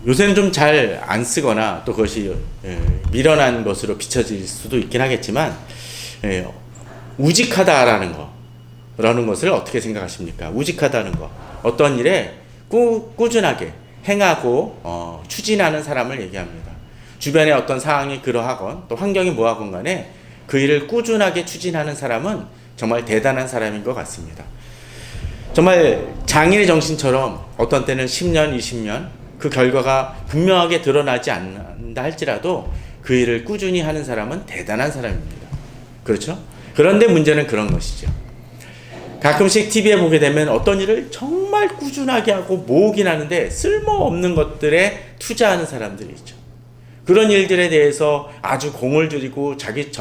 요새는 좀 잘 안 쓰거나 또 그것이 미련한 것으로 비춰질 수도 있긴 하겠지만 우직하다라는 거라는 것을 어떻게 생각하십니까? 우직하다는 거, 어떤 일에 꾸준하게 행하고 추진하는 사람을 얘기합니다. 주변의 어떤 상황이 그러하건 또 환경이 뭐하건 간에 그 일을 꾸준하게 추진하는 사람은 정말 대단한 사람인 것 같습니다. 정말 장인의 정신처럼 어떤 때는 10년, 20년 그 결과가 분명하게 드러나지 않는다 할지라도 그 일을 꾸준히 하는 사람은 대단한 사람입니다. 그렇죠? 그런데 문제는 그런 것이죠. 가끔씩 TV에 보게 되면 어떤 일을 정말 꾸준하게 하고 모으긴 하는데 쓸모없는 것들에 투자하는 사람들이 있죠. 그런 일들에 대해서 아주 공을 들이고 자기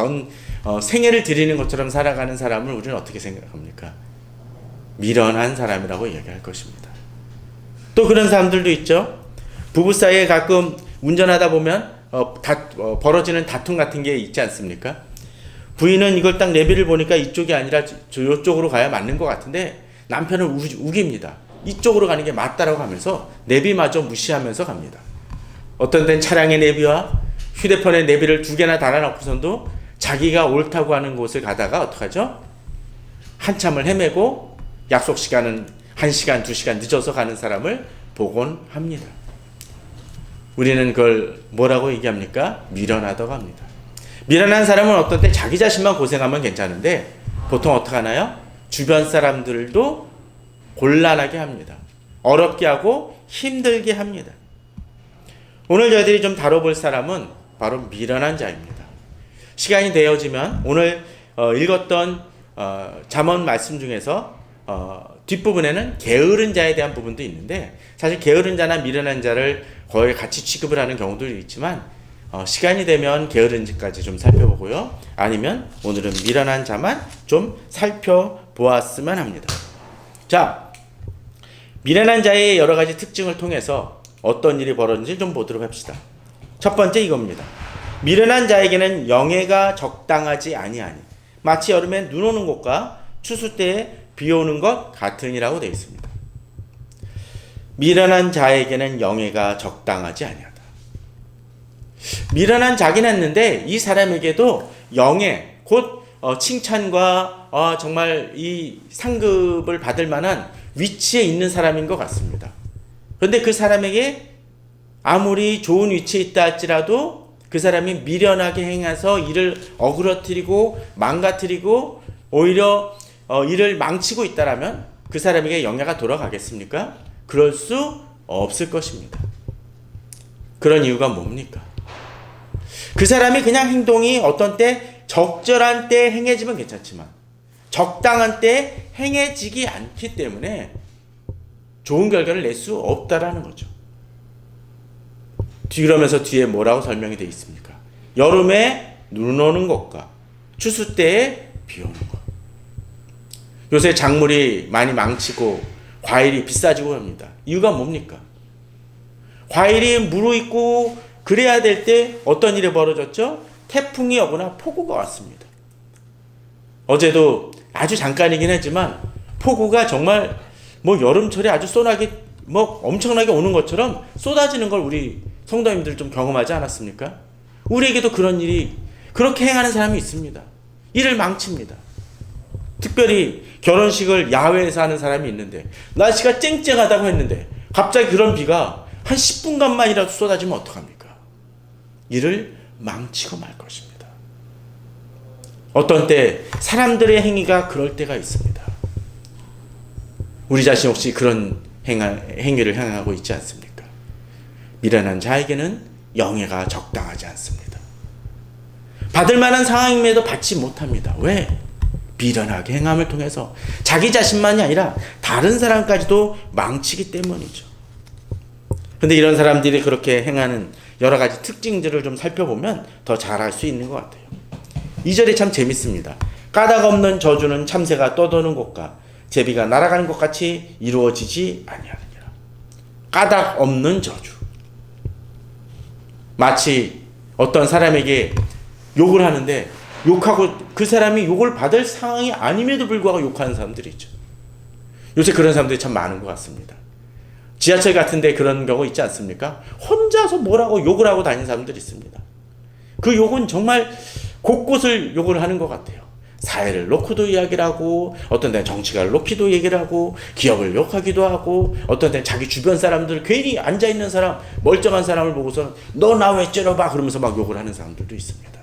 생애를 드리는 것처럼 살아가는 사람을 우리는 어떻게 생각합니까? 미련한 사람이라고 얘기할 것입니다. 또 그런 사람들도 있죠. 부부 사이에 가끔 운전하다 보면 벌어지는 다툼 같은 게 있지 않습니까? 부인은 이걸 딱 내비를 보니까 이쪽이 아니라 이쪽으로 가야 맞는 것 같은데 남편은 우깁니다. 이쪽으로 가는 게 맞다라고 하면서 내비마저 무시하면서 갑니다. 어떤 때는 차량의 내비와 휴대폰의 내비를 2개나 달아놓고선도 자기가 옳다고 하는 곳을 가다가 어떡하죠? 한참을 헤매고 약속 시간은 1시간, 2시간 늦어서 가는 사람을 보곤 합니다. 우리는 그걸 뭐라고 얘기합니까? 미련하다고 합니다. 미련한 사람은 어떤 때 자기 자신만 고생하면 괜찮은데 보통 어떻게 하나요? 주변 사람들도 곤란하게 합니다. 어렵게 하고 힘들게 합니다. 오늘 저희들이 좀 다뤄볼 사람은 바로 미련한 자입니다. 시간이 되어지면 오늘 읽었던 잠언 말씀 중에서 뒷부분에는 게으른 자에 대한 부분도 있는데 사실 게으른 자나 미련한 자를 거의 같이 취급을 하는 경우도 있지만 시간이 되면 게으른 자까지 좀 살펴보고요. 아니면 오늘은 미련한 자만 좀 살펴보았으면 합니다. 자, 미련한 자의 여러 가지 특징을 통해서 어떤 일이 벌어졌는지 좀 보도록 합시다. 첫 번째 이겁니다. 미련한 자에게는 영예가 적당하지 아니하니 마치 여름에 눈 오는 곳과 추수 때에 비 오는 것 같으니라고 되어 있습니다. 미련한 자에게는 영예가 적당하지 아니하다. 미련한 자긴 했는데 이 사람에게도 영예, 곧 칭찬과 정말 이 상급을 받을 만한 위치에 있는 사람인 것 같습니다. 그런데 그 사람에게 아무리 좋은 위치에 있다 할지라도 그 사람이 미련하게 행해서 일을 어그러뜨리고 망가뜨리고 오히려 일을 망치고 있다라면 그 사람에게 영예가 돌아가겠습니까? 그럴 수 없을 것입니다. 그런 이유가 뭡니까? 그 사람이 그냥 행동이 어떤 때 적절한 때 행해지면 괜찮지만 적당한 때 행해지기 않기 때문에 좋은 결과를 낼 수 없다라는 거죠. 그러면서 뒤에 뭐라고 설명이 되어 있습니까? 여름에 눈 오는 것과 추수 때에 비 오는 것. 요새 작물이 많이 망치고 과일이 비싸지고 합니다. 이유가 뭡니까? 과일이 무르익고 그래야 될 때 어떤 일이 벌어졌죠? 태풍이 오거나 폭우가 왔습니다. 어제도 아주 잠깐이긴 했지만 폭우가 정말 여름철에 아주 엄청나게 오는 것처럼 쏟아지는 걸 우리 성도님들 좀 경험하지 않았습니까? 우리에게도 그런 일이 그렇게 행하는 사람이 있습니다. 일을 망칩니다. 특별히 결혼식을 야외에서 하는 사람이 있는데 날씨가 쨍쨍하다고 했는데 갑자기 그런 비가 한 10분간만이라도 쏟아지면 어떡합니까? 일을 망치고 말 것입니다. 어떤 때 사람들의 행위가 그럴 때가 있습니다. 우리 자신 혹시 그런 행위를 행하고 있지 않습니까? 미련한 자에게는 영예가 적당하지 않습니다. 받을 만한 상황임에도 받지 못합니다. 왜? 미련하게 행함을 통해서 자기 자신만이 아니라 다른 사람까지도 망치기 때문이죠. 그런데 이런 사람들이 그렇게 행하는 여러 가지 특징들을 좀 살펴보면 더 잘 알 수 있는 것 같아요. 2절이 참 재밌습니다. 까닭 없는 저주는 참새가 떠도는 것과 제비가 날아가는 것 같이 이루어지지 아니하느니라. 까닭 없는 저주. 마치 어떤 사람에게 욕을 하는데 욕하고 그 사람이 욕을 받을 상황이 아님에도 불구하고 욕하는 사람들이 있죠. 요새 그런 사람들이 참 많은 것 같습니다. 지하철 같은데 그런 경우 있지 않습니까? 혼자서 뭐라고 욕을 하고 다니는 사람들이 있습니다. 그 욕은 정말 곳곳을 욕을 하는 것 같아요. 사회를 놓고도 이야기를 하고, 어떤 때는 정치가를 놓기도 얘기를 하고, 기업을 욕하기도 하고, 어떤 때는 자기 주변 사람들, 괜히 앉아있는 사람, 멀쩡한 사람을 보고서 너 나 왜 째려봐 그러면서 막 욕을 하는 사람들도 있습니다.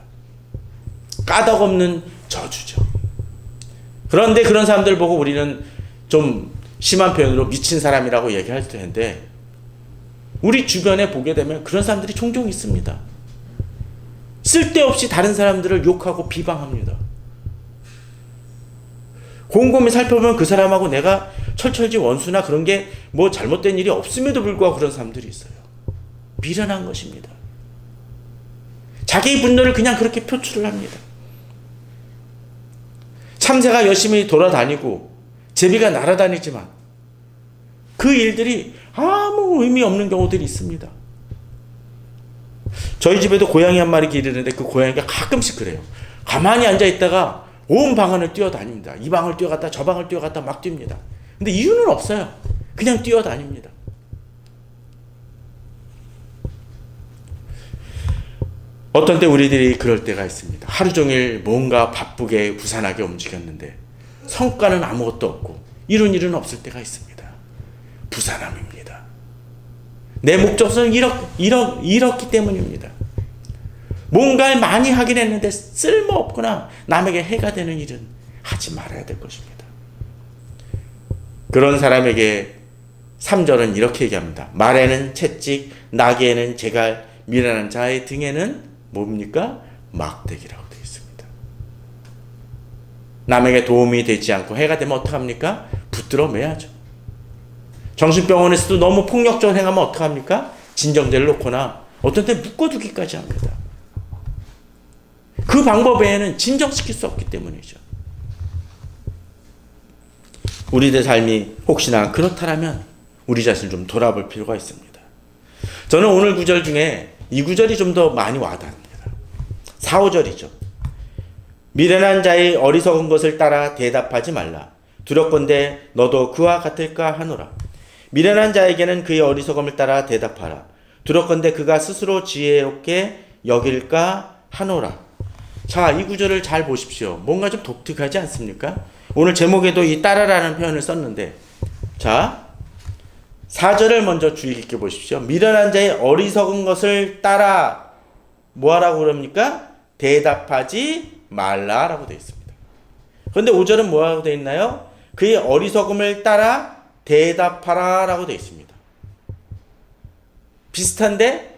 까닭없는 저주죠. 그런데 그런 사람들 보고 우리는 좀 심한 표현으로 미친 사람이라고 얘기할 텐데, 우리 주변에 보게 되면 그런 사람들이 종종 있습니다. 쓸데없이 다른 사람들을 욕하고 비방합니다. 곰곰이 살펴보면 그 사람하고 내가 철철지 원수나 그런 게 뭐 잘못된 일이 없음에도 불구하고 그런 사람들이 있어요. 미련한 것입니다. 자기의 분노를 그냥 그렇게 표출을 합니다. 참새가 열심히 돌아다니고 제비가 날아다니지만 그 일들이 아무 의미 없는 경우들이 있습니다. 저희 집에도 고양이 한 마리 기르는데 그 고양이가 가끔씩 그래요. 가만히 앉아있다가 온 방안을 뛰어다닙니다. 이 방을 뛰어갔다 저 방을 뛰어갔다 막 뜁니다. 근데 이유는 없어요. 그냥 뛰어다닙니다. 어떤 때 우리들이 그럴 때가 있습니다. 하루 종일 뭔가 바쁘게 부산하게 움직였는데 성과는 아무것도 없고 이룬 일은 없을 때가 있습니다. 부산함입니다. 내 목적은 이렇기 때문입니다. 뭔가를 많이 하긴 했는데 쓸모없거나 남에게 해가 되는 일은 하지 말아야 될 것입니다. 그런 사람에게 3절은 이렇게 얘기합니다. 말에는 채찍, 나귀에는 재갈, 미련한 자의 등에는 뭡니까? 막대기라고 되어 있습니다. 남에게 도움이 되지 않고 해가 되면 어떡합니까? 붙들어 매야죠. 정신병원에서도 너무 폭력적으로 행하면 어떡합니까? 진정제를 놓거나 어떤 때 묶어두기까지 합니다. 그 방법 외에는 진정시킬 수 없기 때문이죠. 우리들 삶이 혹시나 그렇다면 우리 자신을 좀 돌아볼 필요가 있습니다. 저는 오늘 구절 중에 이 구절이 좀 더 많이 와닿습니다. 4, 5절이죠. 미련한 자의 어리석은 것을 따라 대답하지 말라. 두렵건대 너도 그와 같을까 하노라. 미련한 자에게는 그의 어리석음을 따라 대답하라. 두렵건대 그가 스스로 지혜롭게 여길까 하노라. 자, 이 구절을 잘 보십시오. 뭔가 좀 독특하지 않습니까? 오늘 제목에도 이 따라라는 표현을 썼는데, 자, 4절을 먼저 주의 깊게 보십시오. 미련한 자의 어리석은 것을 따라 뭐하라고 그럽니까? 대답하지 말라라고 되어 있습니다. 그런데 5절은 뭐라고 되어 있나요? 그의 어리석음을 따라 대답하라라고 되어 있습니다. 비슷한데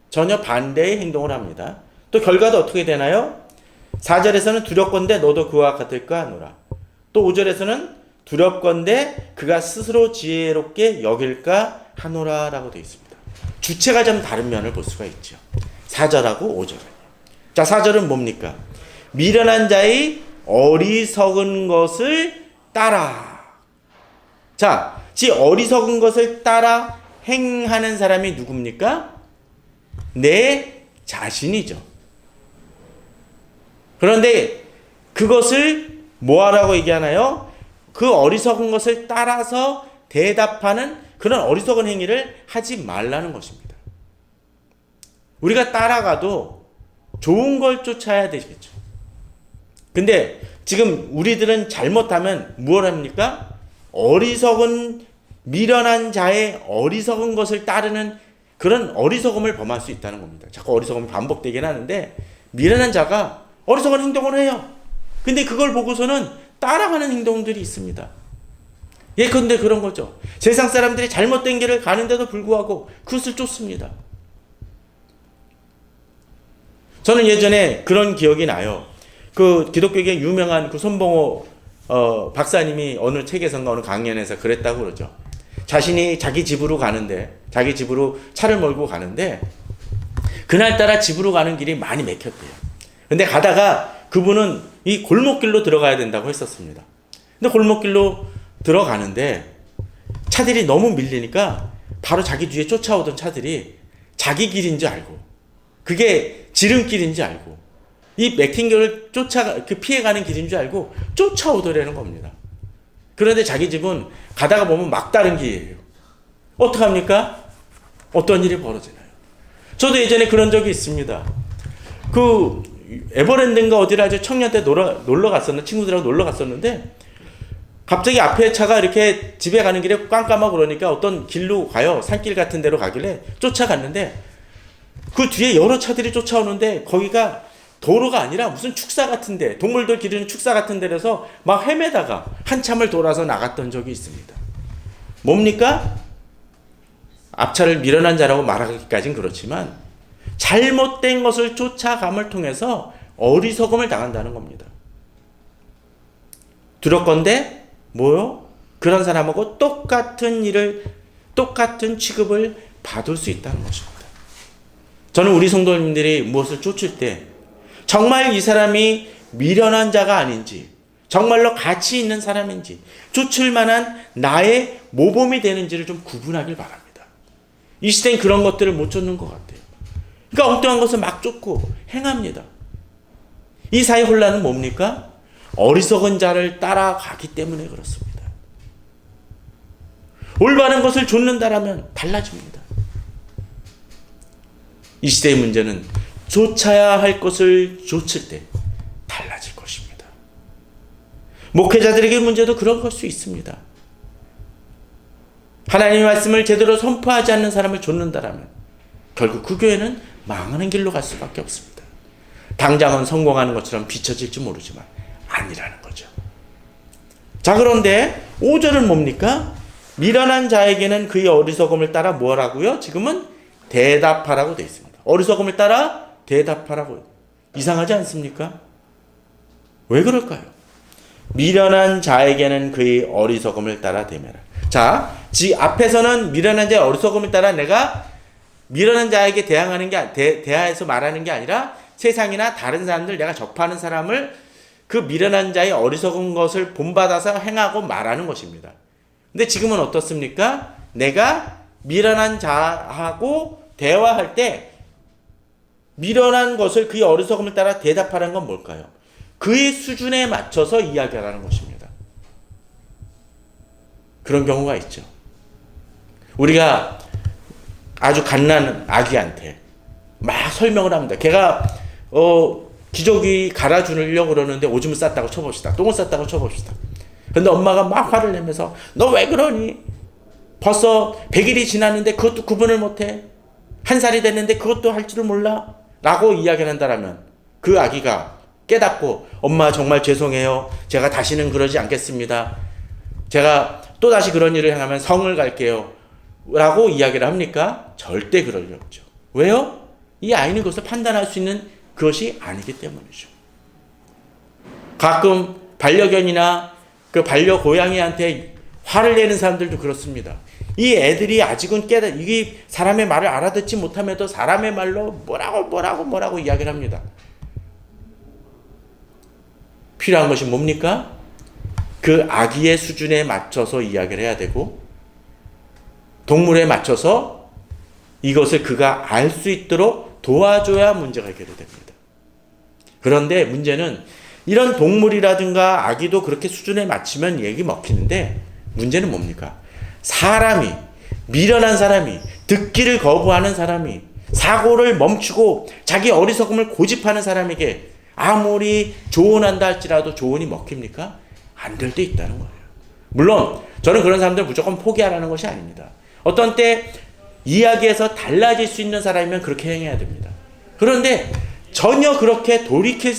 전혀 반대의 행동을 합니다. 또 결과도 어떻게 되나요? 4절에서는 두렵건대 너도 그와 같을까 하노라. 또 5절에서는 두렵건대 그가 스스로 지혜롭게 여길까 하노라 라고 되어 있습니다. 주체가 좀 다른 면을 볼 수가 있죠. 4절하고 5절은. 자, 4절은 뭡니까? 미련한 자의 어리석은 것을 따라. 자, 지 어리석은 것을 따라 행하는 사람이 누굽니까? 내 자신이죠. 그런데 그것을 뭐하라고 얘기하나요? 그 어리석은 것을 따라서 대답하는 그런 어리석은 행위를 하지 말라는 것입니다. 우리가 따라가도 좋은 걸 쫓아야 되겠죠. 근데 지금 우리들은 잘못하면 무엇을 합니까? 어리석은 미련한 자의 어리석은 것을 따르는 그런 어리석음을 범할 수 있다는 겁니다. 자꾸 어리석음이 반복되긴 하는데 미련한 자가 어리석은 행동을 해요. 근데 그걸 보고서는 따라가는 행동들이 있습니다. 예컨대 그런 거죠. 세상 사람들이 잘못된 길을 가는데도 불구하고 그것을 쫓습니다. 저는 예전에 그런 기억이 나요. 그 기독교계 유명한 그 손봉호 박사님이 어느 책에선가 어느 강연에서 그랬다고 그러죠. 자신이 자기 집으로 가는데, 자기 집으로 차를 몰고 가는데 그날따라 집으로 가는 길이 많이 막혔대요. 근데 가다가 그분은 이 골목길로 들어가야 된다고 했었습니다. 근데 골목길로 들어가는데 차들이 너무 밀리니까 바로 자기 뒤에 쫓아오던 차들이 자기 길인 줄 알고, 그게 지름길인 줄 알고, 이 막힌 길을 피해가는 길인 줄 알고 쫓아오더라는 겁니다. 그런데 자기 집은 가다가 보면 막다른 길이에요. 어떡합니까? 어떤 일이 벌어지나요? 저도 예전에 그런 적이 있습니다. 그 에버랜드인가 어디를 아주 청년 때 놀러 갔었는데, 친구들하고 놀러 갔었는데 갑자기 앞에 차가 이렇게 집에 가는 길에 깜깜하고 그러니까 어떤 길로 가요. 산길 같은 데로 가길래 쫓아갔는데 그 뒤에 여러 차들이 쫓아오는데 거기가 도로가 아니라 무슨 축사 같은데, 동물들 기르는 축사 같은 데라서 막 헤매다가 한참을 돌아서 나갔던 적이 있습니다. 뭡니까? 앞차를 밀어난 자라고 말하기까지는 그렇지만 잘못된 것을 쫓아감을 통해서 어리석음을 당한다는 겁니다. 두렵건대 뭐요? 그런 사람하고 똑같은 일을, 똑같은 취급을 받을 수 있다는 것입니다. 저는 우리 성도님들이 무엇을 쫓을 때 정말 이 사람이 미련한 자가 아닌지, 정말로 가치 있는 사람인지, 쫓을 만한 나의 모범이 되는지를 좀 구분하길 바랍니다. 이 시대엔 그런 것들을 못 쫓는 것 같아요. 그러니까 엉뚱한 것을 막 쫓고 행합니다. 이 사회 혼란은 뭡니까? 어리석은 자를 따라가기 때문에 그렇습니다. 올바른 것을 좇는다라면 달라집니다. 이 시대의 문제는 쫓아야 할 것을 쫓을 때 달라질 것입니다. 목회자들에게 문제도 그런 걸 수 있습니다. 하나님의 말씀을 제대로 선포하지 않는 사람을 좇는다라면 결국 그 교회는 망하는 길로 갈 수밖에 없습니다. 당장은 성공하는 것처럼 비춰질지 모르지만 아니라는 거죠. 자, 그런데 5절은 뭡니까? 미련한 자에게는 그의 어리석음을 따라 뭐라고요? 지금은 대답하라고 되어 있습니다. 어리석음을 따라 대답하라고. 이상하지 않습니까? 왜 그럴까요? 미련한 자에게는 그의 어리석음을 따라 대면하라. 자, 앞에서는 미련한 자의 어리석음을 따라 내가 미련한 자에게 대항하는 게, 대하에서 말하는 게 아니라 세상이나 다른 사람들, 내가 접하는 사람을 그 미련한 자의 어리석은 것을 본받아서 행하고 말하는 것입니다. 근데 지금은 어떻습니까? 내가 미련한 자하고 대화할 때 미련한 것을 그의 어리석음을 따라 대답하라는 건 뭘까요? 그의 수준에 맞춰서 이야기하라는 것입니다. 그런 경우가 있죠. 우리가 아주 갓난 아기한테 막 설명을 합니다. 걔가 기저귀 갈아주려고 그러는데 오줌을 쌌다고 쳐봅시다. 똥을 쌌다고 쳐봅시다. 근데 엄마가 막 화를 내면서 너 왜 그러니? 벌써 100일이 지났는데 그것도 구분을 못해? 1살이 됐는데 그것도 할 줄을 몰라? 라고 이야기를 한다면 그 아기가 깨닫고 엄마 정말 죄송해요. 제가 다시는 그러지 않겠습니다. 제가 또다시 그런 일을 행하면 성을 갈게요. 라고 이야기를 합니까? 절대 그럴 리 없죠. 왜요? 이 아이는 그것을 판단할 수 있는 그것이 아니기 때문이죠. 가끔 반려견이나 그 반려고양이한테 화를 내는 사람들도 그렇습니다. 이 애들이 아직은 이게 사람의 말을 알아듣지 못함에도 사람의 말로 뭐라고 이야기를 합니다. 필요한 것이 뭡니까? 그 아기의 수준에 맞춰서 이야기를 해야 되고 동물에 맞춰서 이것을 그가 알 수 있도록 도와줘야 문제가 해결됩니다. 그런데 문제는 이런 동물이라든가 아기도 그렇게 수준에 맞추면 얘기 먹히는데 문제는 뭡니까? 사람이, 미련한 사람이, 듣기를 거부하는 사람이, 사고를 멈추고 자기 어리석음을 고집하는 사람에게 아무리 조언한다 할지라도 조언이 먹힙니까? 안 될 때 있다는 거예요. 물론 저는 그런 사람들 무조건 포기하라는 것이 아닙니다. 어떤 때 이야기에서 달라질 수 있는 사람이면 그렇게 행해야 됩니다. 그런데 전혀 그렇게 돌이킬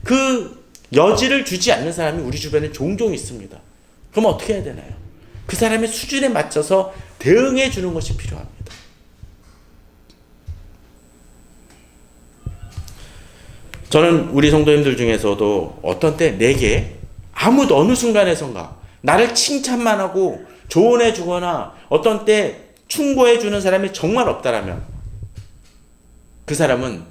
그 여지를 주지 않는 사람이 우리 주변에 종종 있습니다. 그럼 어떻게 해야 되나요? 그 사람의 수준에 맞춰서 대응해 주는 것이 필요합니다. 저는 우리 성도님들 중에서도 어떤 때 내게 어느 순간에선가 나를 칭찬만 하고 조언해 주거나 어떤 때 충고해 주는 사람이 정말 없다라면 그 사람은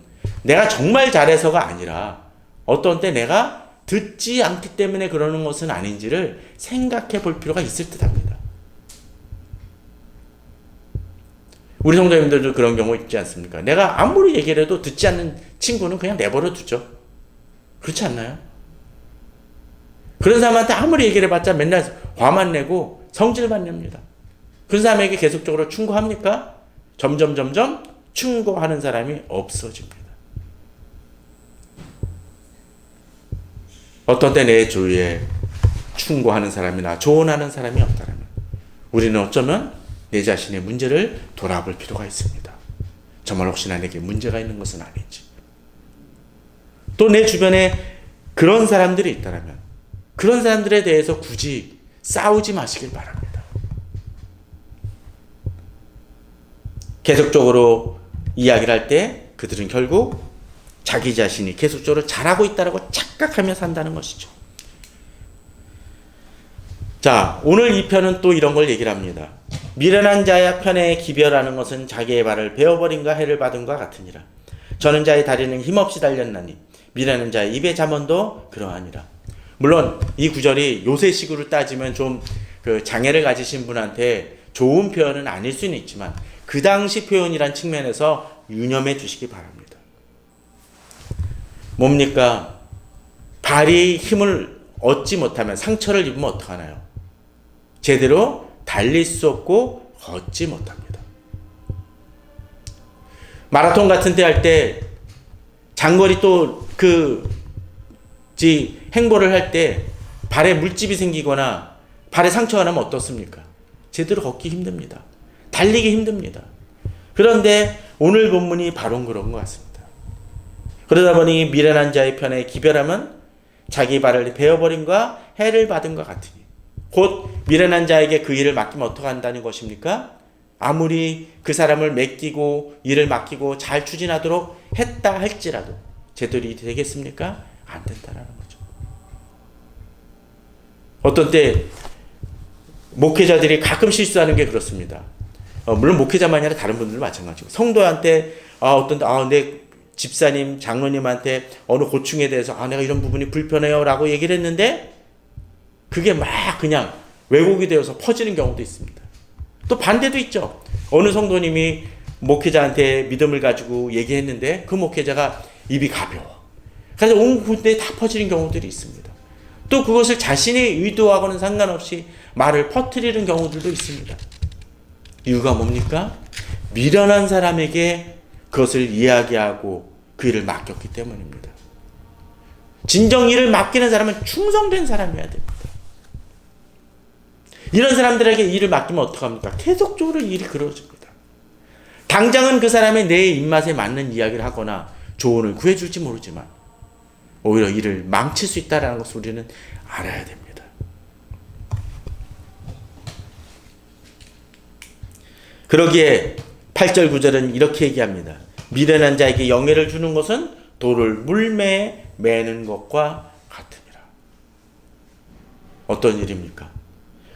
내가 정말 잘해서가 아니라 어떤 때 내가 듣지 않기 때문에 그러는 것은 아닌지를 생각해 볼 필요가 있을 듯 합니다. 우리 성도님들도 그런 경우 있지 않습니까? 내가 아무리 얘기를 해도 듣지 않는 친구는 그냥 내버려 두죠. 그렇지 않나요? 그런 사람한테 아무리 얘기를 해봤자 맨날 화만 내고 성질만 냅니다. 그 사람에게 계속적으로 충고합니까? 점점 충고하는 사람이 없어집니다. 어떤 때 내 주위에 충고하는 사람이나 조언하는 사람이 없다면 우리는 어쩌면 내 자신의 문제를 돌아볼 필요가 있습니다. 정말 혹시나 내게 문제가 있는 것은 아닌지. 또 내 주변에 그런 사람들이 있다면 그런 사람들에 대해서 굳이 싸우지 마시길 바랍니다. 계속적으로 이야기를 할 때 그들은 결국 자기 자신이 계속적으로 잘하고 있다고 착각하며 산다는 것이죠. 자, 오늘 이 편은 또 이런 걸 얘기를 합니다. 미련한 자의 편에 기별하는 것은 자기의 발을 베어버린과 해를 받은과 같으니라. 저는 자의 다리는 힘없이 달렸나니 미련한 자의 입의 잠언도 그러하니라. 물론 이 구절이 요새식으로 따지면 좀 그 장애를 가지신 분한테 좋은 표현은 아닐 수는 있지만 그 당시 표현이란 측면에서 유념해 주시기 바랍니다. 뭡니까? 발이 힘을 얻지 못하면 상처를 입으면 어떡하나요? 제대로 달릴 수 없고 걷지 못합니다. 마라톤 같은 데 할 때 장거리 또 행보를 할 때 발에 물집이 생기거나 발에 상처가 나면 어떻습니까? 제대로 걷기 힘듭니다. 달리기 힘듭니다. 그런데 오늘 본문이 바로 그런 것 같습니다. 그러다 보니 미련한 자의 편에 기별하면 자기 발을 베어버림과 해를 받은 것 같으니 곧 미련한 자에게 그 일을 맡기면 어떻게 한다는 것입니까? 아무리 그 사람을 일을 맡기고 잘 추진하도록 했다 할지라도 제대로 일이 되겠습니까? 안 된다라는 거죠. 어떤 때 목회자들이 가끔 실수하는 게 그렇습니다. 물론 목회자만이 아니라 다른 분들도 마찬가지고 성도한테 내 집사님, 장로님한테 어느 고충에 대해서 내가 이런 부분이 불편해요 라고 얘기를 했는데 그게 막 그냥 왜곡이 되어서 퍼지는 경우도 있습니다. 또 반대도 있죠. 어느 성도님이 목회자한테 믿음을 가지고 얘기했는데 그 목회자가 입이 가벼워. 그래서 온 군대에 다 퍼지는 경우들이 있습니다. 또 그것을 자신의 의도하고는 상관없이 말을 퍼뜨리는 경우들도 있습니다. 이유가 뭡니까? 미련한 사람에게 그것을 이야기하고 그 일을 맡겼기 때문입니다. 진정 일을 맡기는 사람은 충성된 사람이어야 됩니다. 이런 사람들에게 일을 맡기면 어떡합니까? 계속적으로 일이 그루어집니다. 당장은 그 사람의 내 입맛에 맞는 이야기를 하거나 조언을 구해줄지 모르지만 오히려 일을 망칠 수 있다는 것을 우리는 알아야 됩니다. 그러기에 8절 9절은 이렇게 얘기합니다. 미련한 자에게 영예를 주는 것은 돌을 물매에 매는 것과 같으니라. 어떤 일입니까?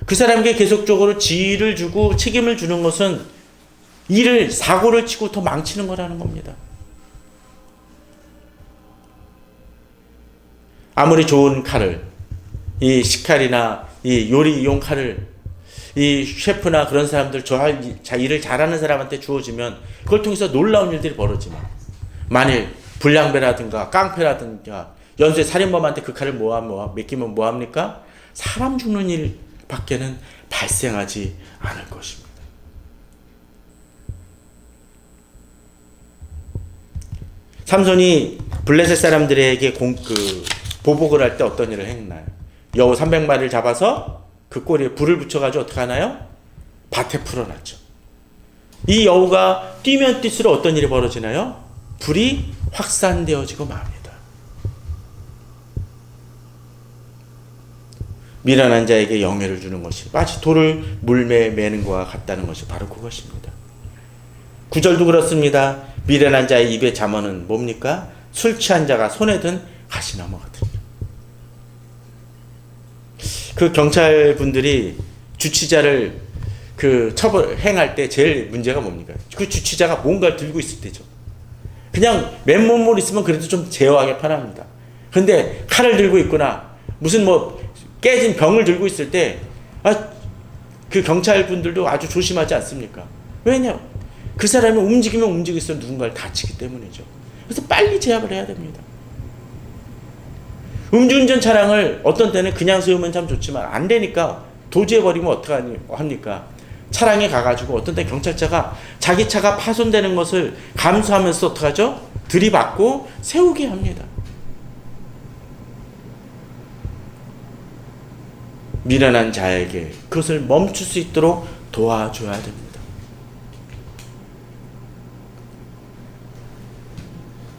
그 사람에게 계속적으로 지위를 주고 책임을 주는 것은 사고를 치고 더 망치는 거라는 겁니다. 아무리 좋은 칼을, 이 식칼이나 이 요리용 칼을 이 셰프나 그런 사람들 일을 잘하는 사람한테 주어지면 그걸 통해서 놀라운 일들이 벌어지면 만일 불량배라든가 깡패라든가 연쇄 살인범한테 그 칼을 맡기면 뭐합니까? 사람 죽는 일 밖에는 발생하지 않을 것입니다. 삼손이 블레셋 사람들에게 보복을 할 때 어떤 일을 했나요? 여우 300마리를 잡아서 그 꼬리에 불을 붙여가지고 어떻게 하나요? 밭에 풀어놨죠. 이 여우가 뛰면 뛸수록 어떤 일이 벌어지나요? 불이 확산되어지고 맙니다. 미련한 자에게 영예를 주는 것이 마치 돌을 물매에 매는 것과 같다는 것이 바로 그것입니다. 9절도 그렇습니다. 미련한 자의 입의 잠언은 뭡니까? 술 취한 자가 손에 든 가시나무 같으니라. 그 경찰분들이 주치자를 행할 때 제일 문제가 뭡니까? 그 주치자가 뭔가를 들고 있을 때죠. 그냥 맨몸으로 있으면 그래도 좀 제어하기 편합니다. 근데 칼을 들고 있거나 무슨 깨진 병을 들고 있을 때 그 경찰분들도 아주 조심하지 않습니까? 왜냐? 그 사람이 움직이면 움직일수록 누군가를 다치기 때문이죠. 그래서 빨리 제압을 해야 됩니다. 음주운전 차량을 어떤 때는 그냥 세우면 참 좋지만 안 되니까 도주해버리면 어떡합니까? 차량에 가가지고 어떤 때 경찰차가 자기 차가 파손되는 것을 감수하면서 어떡하죠? 들이받고 세우게 합니다. 미련한 자에게 그것을 멈출 수 있도록 도와줘야 됩니다.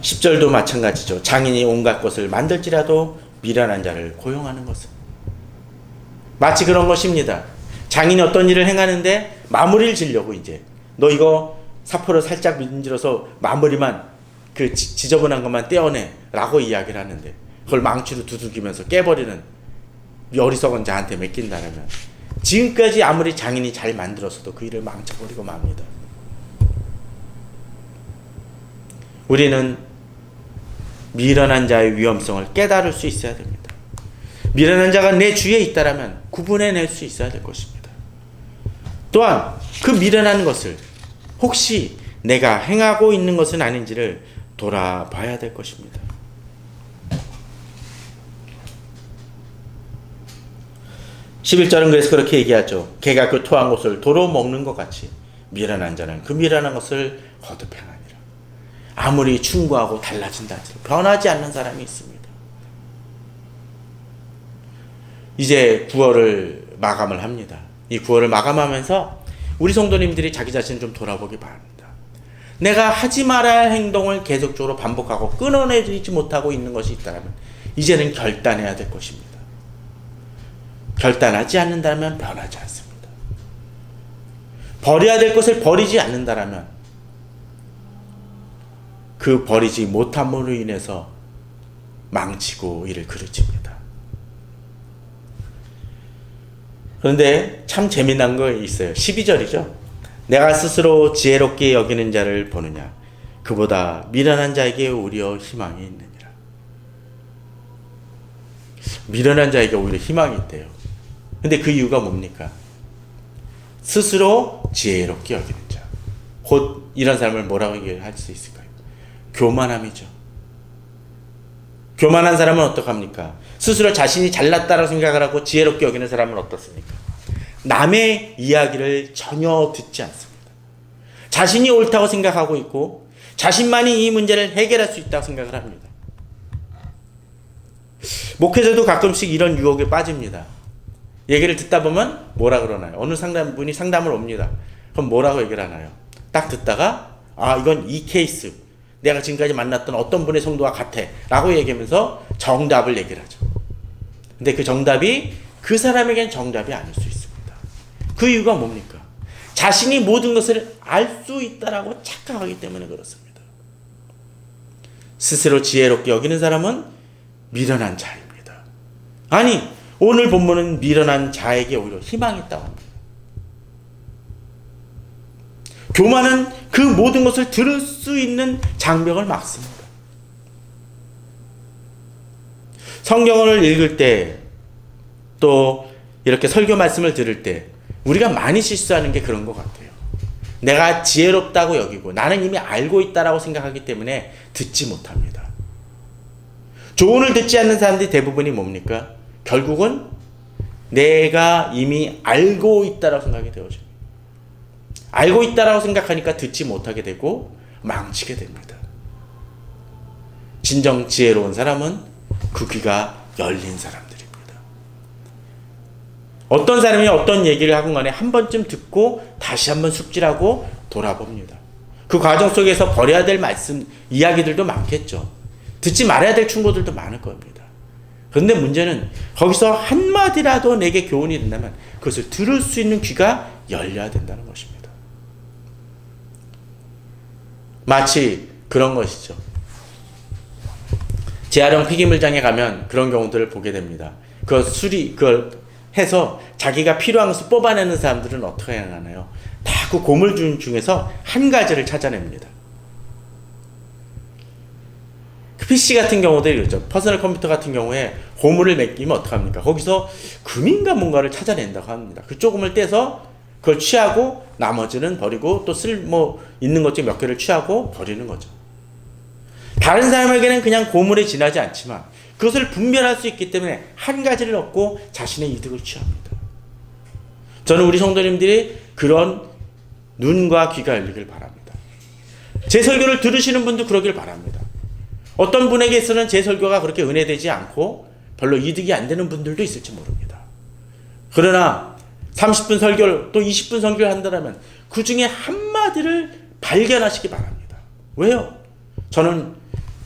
10절도 마찬가지죠. 장인이 온갖 것을 만들지라도 미련한 자를 고용하는 것은 마치 그런 것입니다. 장인이 어떤 일을 행하는데 마무리를 지려고 이제 너 이거 사포를 살짝 문질러서 마무리만 그 지저분한 것만 떼어내 라고 이야기를 하는데 그걸 망치로 두들기면서 깨버리는 어리석은 자한테 맡긴다면 지금까지 아무리 장인이 잘 만들었어도 그 일을 망쳐버리고 맙니다. 우리는 미련한 자의 위험성을 깨달을 수 있어야 됩니다. 미련한 자가 내 주위에 있다면 구분해낼 수 있어야 될 것입니다. 또한 그 미련한 것을 혹시 내가 행하고 있는 것은 아닌지를 돌아봐야 될 것입니다. 11절은 그래서 그렇게 얘기하죠. 개가 그 토한 것을 도로 먹는 것 같이 미련한 자는 그 미련한 것을 거듭 행하니라. 아무리 충고하고 달라진다 할지라도 변하지 않는 사람이 있습니다. 이제 9월을 마감을 합니다. 이 9월을 마감하면서 우리 성도님들이 자기 자신을 좀 돌아보기 바랍니다. 내가 하지 말아야 할 행동을 계속적으로 반복하고 끊어내지 못하고 있는 것이 있다면 이제는 결단해야 될 것입니다. 결단하지 않는다면 변하지 않습니다. 버려야 될 것을 버리지 않는다면 그 버리지 못함으로 인해서 망치고 이를 그르칩니다. 그런데 참 재미난 거 있어요. 12절이죠. 내가 스스로 지혜롭게 여기는 자를 보느냐 그보다 미련한 자에게 오히려 희망이 있느니라. 미련한 자에게 오히려 희망이 있대요. 근데 그 이유가 뭡니까? 스스로 지혜롭게 여기는 자. 곧 이런 사람을 뭐라고 얘기할 수 있을까요? 교만함이죠. 교만한 사람은 어떡합니까? 스스로 자신이 잘났다고 생각을 하고 지혜롭게 여기는 사람은 어떻습니까? 남의 이야기를 전혀 듣지 않습니다. 자신이 옳다고 생각하고 있고 자신만이 이 문제를 해결할 수 있다고 생각을 합니다. 목회자도 가끔씩 이런 유혹에 빠집니다. 얘기를 듣다 보면 뭐라 그러나요? 어느 상담분이 상담을 옵니다. 그럼 뭐라고 얘기를 하나요? 딱 듣다가 이건 이 케이스 내가 지금까지 만났던 어떤 분의 성도와 같아 라고 얘기하면서 정답을 얘기를 하죠. 근데 그 정답이 그 사람에겐 정답이 아닐 수 있습니다. 그 이유가 뭡니까? 자신이 모든 것을 알 수 있다라고 착각하기 때문에 그렇습니다. 스스로 지혜롭게 여기는 사람은 미련한 자입니다. 아니 오늘 본문은 미련한 자에게 오히려 희망이 있다고 합니다. 교만은 그 모든 것을 들을 수 있는 장벽을 막습니다. 성경을 읽을 때 또 이렇게 설교 말씀을 들을 때 우리가 많이 실수하는 게 그런 것 같아요. 내가 지혜롭다고 여기고 나는 이미 알고 있다라고 생각하기 때문에 듣지 못합니다. 조언을 듣지 않는 사람들이 대부분이 뭡니까? 결국은 내가 이미 알고 있다라고 생각이 되어집니다. 알고 있다라고 생각하니까 듣지 못하게 되고 망치게 됩니다. 진정 지혜로운 사람은 그 귀가 열린 사람들입니다. 어떤 사람이 어떤 얘기를 하건 간에 한 번쯤 듣고 다시 한번 숙지하고 돌아봅니다. 그 과정 속에서 버려야 될 말씀, 이야기들도 많겠죠. 듣지 말아야 될 충고들도 많을 겁니다. 그런데 문제는 거기서 한마디라도 내게 교훈이 된다면 그것을 들을 수 있는 귀가 열려야 된다는 것입니다. 마치 그런 것이죠. 재활용 폐기물장에 가면 그런 경우들을 보게 됩니다. 그걸 해서 자기가 필요한 것을 뽑아내는 사람들은 어떻게 해야 하나요? 다 그 고물 중에서 한 가지를 찾아냅니다. 그 PC 같은 경우도 이렇죠. 퍼스널 컴퓨터 같은 경우에 고물을 맡기면 어떡합니까? 거기서 금인가 뭔가를 찾아낸다고 합니다. 그 조금을 떼서 그걸 취하고 나머지는 버리고 또 쓸모 있는 것 중 몇 개를 취하고 버리는 거죠. 다른 사람에게는 그냥 고물에 지나지 않지만 그것을 분별할 수 있기 때문에 한 가지를 얻고 자신의 이득을 취합니다. 저는 우리 성도님들이 그런 눈과 귀가 열리길 바랍니다. 제 설교를 들으시는 분도 그러길 바랍니다. 어떤 분에게서는 제 설교가 그렇게 은혜되지 않고 별로 이득이 안 되는 분들도 있을지 모릅니다. 그러나 30분 설교를 또 20분 설교를 한다면 그 중에 한마디를 발견하시기 바랍니다. 왜요? 저는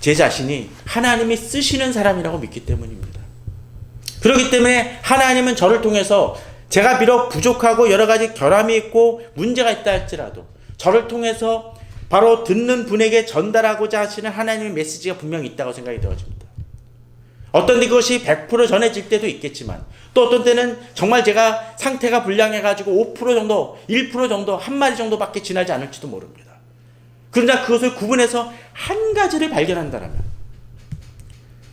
제 자신이 하나님이 쓰시는 사람이라고 믿기 때문입니다. 그렇기 때문에 하나님은 저를 통해서 제가 비록 부족하고 여러 가지 결함이 있고 문제가 있다 할지라도 저를 통해서 바로 듣는 분에게 전달하고자 하시는 하나님의 메시지가 분명히 있다고 생각이 되어집니다. 어떤 그것이 100% 전해질 때도 있겠지만 또 어떤 때는 정말 제가 상태가 불량해가지고 5% 정도, 1% 정도, 한마디 정도밖에 지나지 않을지도 모릅니다. 그러나 그것을 구분해서 한 가지를 발견한다면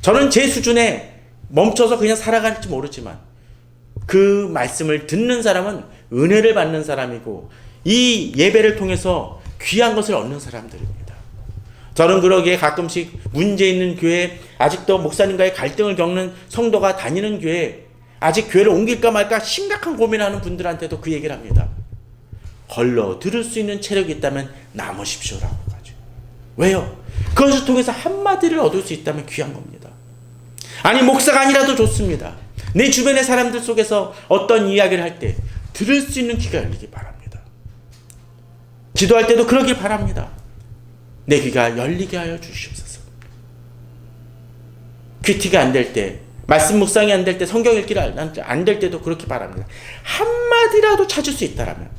저는 제 수준에 멈춰서 그냥 살아갈지 모르지만 그 말씀을 듣는 사람은 은혜를 받는 사람이고 이 예배를 통해서 귀한 것을 얻는 사람들입니다. 저는 그러기에 가끔씩 문제 있는 교회, 아직도 목사님과의 갈등을 겪는 성도가 다니는 교회, 아직 교회를 옮길까 말까 심각한 고민하는 분들한테도 그 얘기를 합니다. 걸러 들을 수 있는 체력이 있다면 남으십시오라고 하죠. 왜요? 그것을 통해서 한마디를 얻을 수 있다면 귀한 겁니다. 아니 목사가 아니라도 좋습니다. 내 주변의 사람들 속에서 어떤 이야기를 할 때 들을 수 있는 귀가 열리기 바랍니다. 기도할 때도 그러길 바랍니다. 내 귀가 열리게 하여 주시옵소서. 귀티가 안 될 때, 말씀 묵상이 안 될 때, 성경 읽기를 안 될 때도 그렇게 바랍니다. 한마디라도 찾을 수 있다라면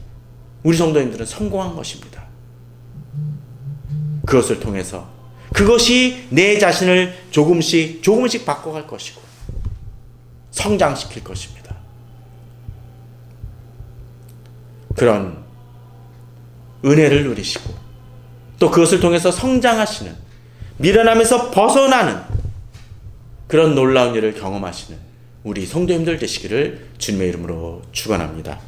우리 성도님들은 성공한 것입니다. 그것을 통해서 그것이 내 자신을 조금씩 바꿔갈 것이고 성장시킬 것입니다. 그런 은혜를 누리시고 또 그것을 통해서 성장하시는, 미련함에서 벗어나는 그런 놀라운 일을 경험하시는 우리 성도님들 되시기를 주님의 이름으로 축원합니다.